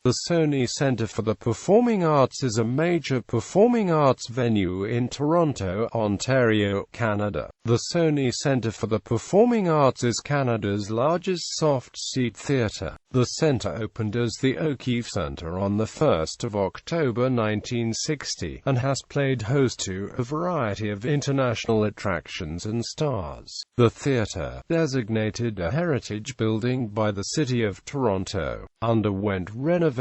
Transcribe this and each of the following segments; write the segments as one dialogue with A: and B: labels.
A: The Sony Centre for the Performing Arts is a major performing arts venue in Toronto, Ontario, Canada. The Sony Centre for the Performing Arts is Canada's largest soft-seat theatre. The centre opened as the O'Keefe Centre on 1 October 1960, and has played host to a variety of international attractions and stars. The theatre, designated a heritage building by the City of Toronto, underwent renovations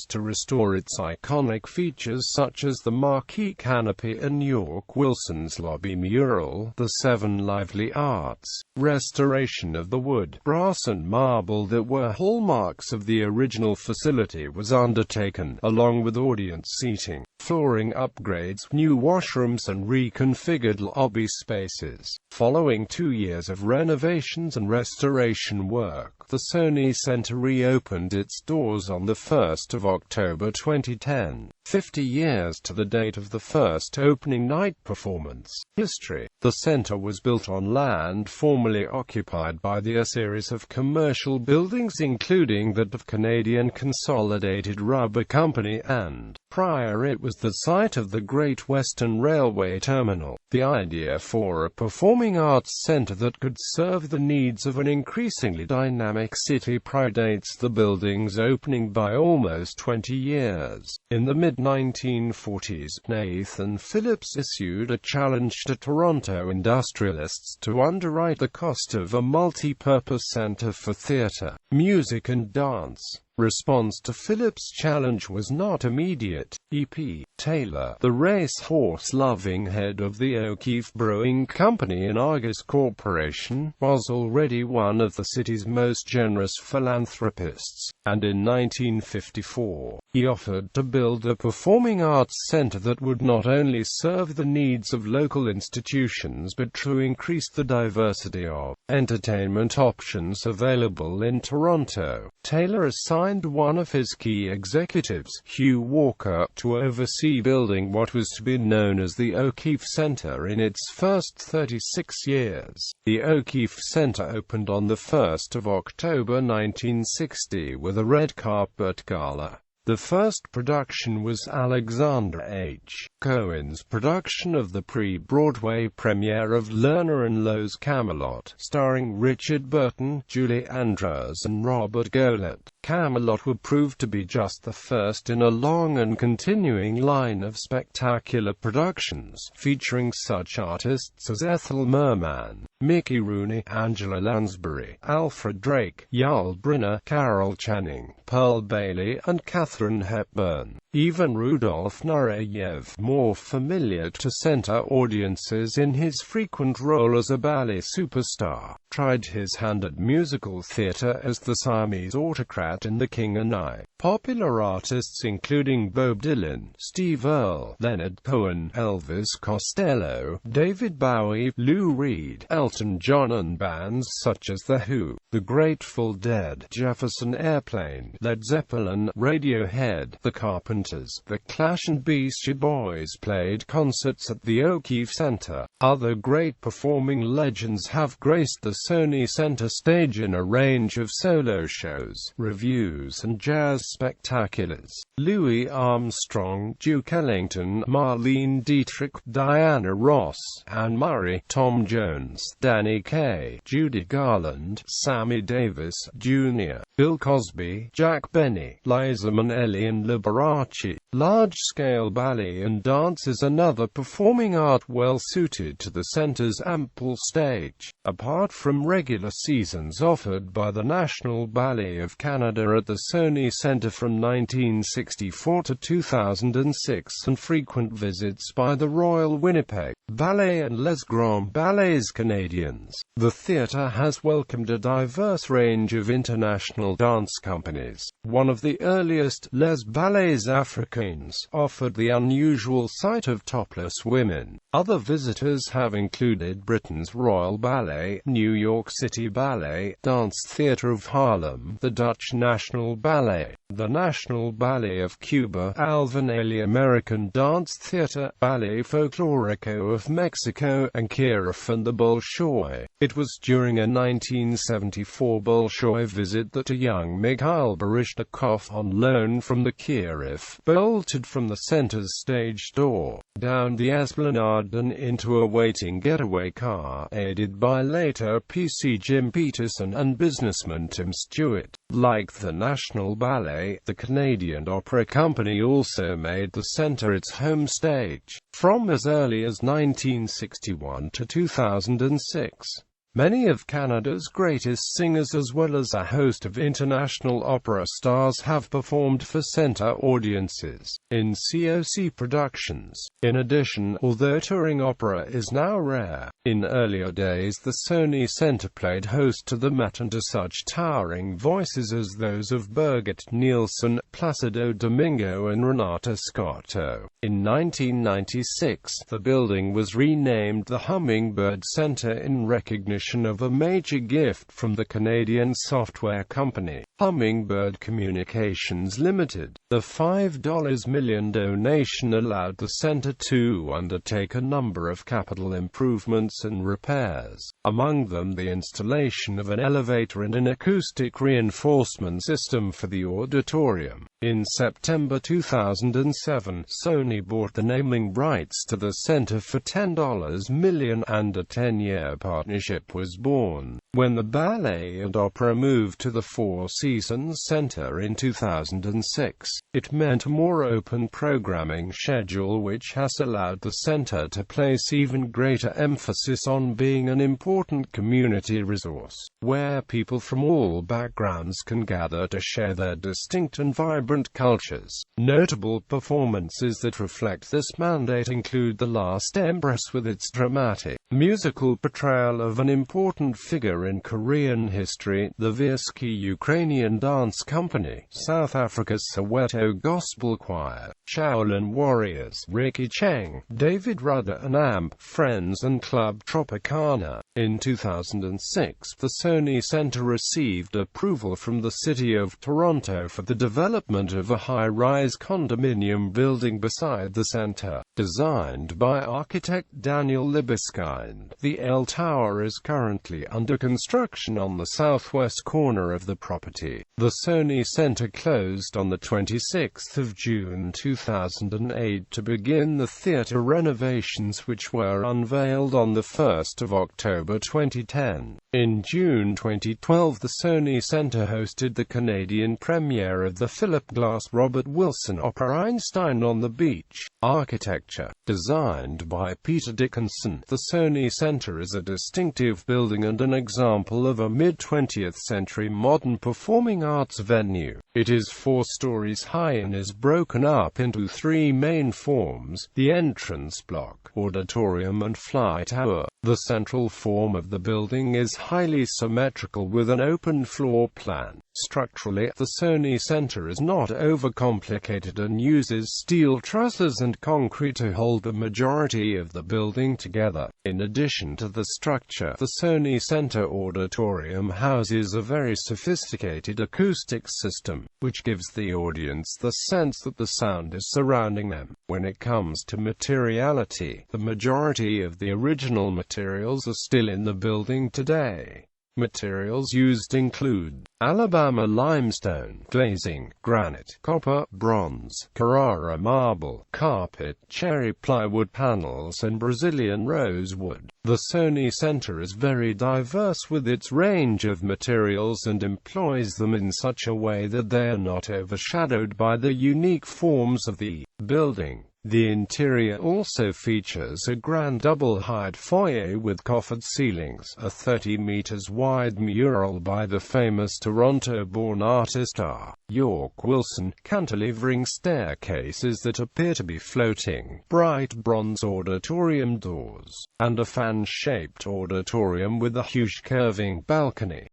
A: to restore its iconic features such as the marquee, canopy and York Wilson's lobby mural, the 7 lively arts, restoration of the wood, brass and marble that were hallmarks of the original facility was undertaken, along with audience seating, flooring upgrades, new washrooms and reconfigured lobby spaces. Following 2 years of renovations and restoration work, the Sony Centre reopened its doors on 1 October 2010, 50 years to the date of the first opening night performance. History. The centre was built on land formerly occupied by a series of commercial buildings, including that of Canadian Consolidated Rubber Company, and prior it was the site of the Great Western Railway Terminal. The idea for a performing arts centre that could serve the needs of an increasingly dynamic city predates the building's opening by almost 20 years. In the mid-1940s, Nathan Phillips issued a challenge to Toronto industrialists to underwrite the cost of a multi-purpose centre for theatre, music and dance. Response to Phillips' challenge was not immediate. E.P. Taylor, the racehorse-loving head of the O'Keefe Brewing Company and Argus Corporation, was already one of the city's most generous philanthropists, and in 1954, he offered to build a performing arts centre that would not only serve the needs of local institutions but to increase the diversity of entertainment options available in Toronto. Taylor assigned one of his key executives, Hugh Walker, to oversee building what was to be known as the O'Keefe Centre in its first 36 years. The O'Keefe Centre opened on 1 October 1960 with a red carpet gala. The first production was Alexander H. Cohen's production of the pre-Broadway premiere of Lerner and Loewe's Camelot, starring Richard Burton, Julie Andrews and Robert Goulet. Camelot would prove to be just the first in a long and continuing line of spectacular productions, featuring such artists as Ethel Merman, Mickey Rooney, Angela Lansbury, Alfred Drake, Yul Brynner, Carol Channing, Pearl Bailey, and Katharine Hepburn. Even Rudolf Nureyev, more familiar to center audiences in his frequent role as a ballet superstar, tried his hand at musical theater as the Siamese autocrat in The King and I. Popular artists including Bob Dylan, Steve Earle, Leonard Cohen, Elvis Costello, David Bowie, Lou Reed, Elton John and bands such as The Who, The Grateful Dead, Jefferson Airplane, Led Zeppelin, Radiohead, The Carpenters, The Clash and Beastie Boys played concerts at the O'Keefe Centre. Other great performing legends have graced the Sony Centre stage in a range of solo shows, revues and jazz spectaculars. Louis Armstrong, Duke Ellington, Marlene Dietrich, Diana Ross, Anne Murray, Tom Jones, Danny Kaye, Judy Garland, Sammy Davis Jr., Bill Cosby, Jack Benny, Liza Minnelli and Liberace. Large-scale ballet and dance is another performing art well-suited to the centre's ample stage. Apart from regular seasons offered by the National Ballet of Canada at the Sony Centre from 1964 to 2006 and frequent visits by the Royal Winnipeg Ballet and Les Grands Ballets Canadiens, the theatre has welcomed a diverse range of international dance companies. One of the earliest, Les Ballets Africains, offered the unusual sight of topless women. Other visitors have included Britain's Royal Ballet, New York City Ballet, Dance Theatre of Harlem, the Dutch National Ballet, the National Ballet of Cuba, Alvin Ailey American Dance Theatre, Ballet Folklorico of of Mexico, and Kiev and the Bolshoi. It was during a 1974 Bolshoi visit that a young Mikhail Baryshnikov, on loan from the Kiev, bolted from the center's stage door, down the esplanade and into a waiting getaway car, aided by later PC Jim Peterson and businessman Tim Stewart. Like the National Ballet, the Canadian Opera Company also made the centre its home stage, from as early as 1961 to 2006. Many of Canada's greatest singers as well as a host of international opera stars have performed for centre audiences in COC productions. In addition, although touring opera is now rare, in earlier days the Sony Centre played host to the Met and to such towering voices as those of Birgit Nilsson, Placido Domingo and Renata Scotto. In 1996, the building was renamed the Hummingbird Centre in recognition of a major gift from the Canadian software company, Hummingbird Communications Limited. The $5 million donation allowed the centre to undertake a number of capital improvements and repairs, among them the installation of an elevator and an acoustic reinforcement system for the auditorium. In September 2007, Sony bought the naming rights to the centre for $10 million, and a 10-year partnership was born. When the Ballet and Opera moved to the Four Seasons Centre in 2006, it meant a more open programming schedule which has allowed the centre to place even greater emphasis on being an important community resource, where people from all backgrounds can gather to share their distinct and vibrant cultures. Notable performances that reflect this mandate include The Last Empress with its dramatic, musical portrayal of an important figure in Korean history, the Vysky Ukrainian Dance Company, South Africa's Soweto Gospel Choir, Shaolin Warriors, Ricky Cheng, David Rudder and AMP, Friends and Club Tropicana. In 2006, the Sony Centre received approval from the City of Toronto for the development of a high-rise condominium building beside the centre. Designed by architect Daniel Libeskind, the L Tower is currently under construction on the southwest corner of the property. The Sony Centre closed on the 26th of June 2008 to begin the theatre renovations, which were unveiled on the 1st of October 2010. In June 2012, the Sony Centre hosted the Canadian premiere of the Philip Glass Robert Wilson opera Einstein on the Beach. Architecture. Designed by Peter Dickinson, the Sony Centre is a distinctive building and an example of a mid-20th century modern performing arts venue. It is 4 stories high and is broken up into 3 main forms: the entrance block, auditorium and fly tower. The central form of the building is highly symmetrical with an open floor plan. Structurally, the Sony Centre is not overcomplicated and uses steel trusses and concrete to hold the majority of the building together. In addition to the structure, the Sony Centre auditorium houses a very sophisticated acoustic system, which gives the audience the sense that the sound is surrounding them. When it comes to materiality, the majority of the original materials are still in the building today. Materials used include Alabama limestone, glazing, granite, copper, bronze, Carrara marble, carpet, cherry plywood panels and Brazilian rosewood. The Sony Centre is very diverse with its range of materials and employs them in such a way that they are not overshadowed by the unique forms of the building. The interior also features a grand double-height foyer with coffered ceilings, a 30 meters wide mural by the famous Toronto-born artist R. York Wilson, cantilevering staircases that appear to be floating, bright bronze auditorium doors, and a fan-shaped auditorium with a huge curving balcony.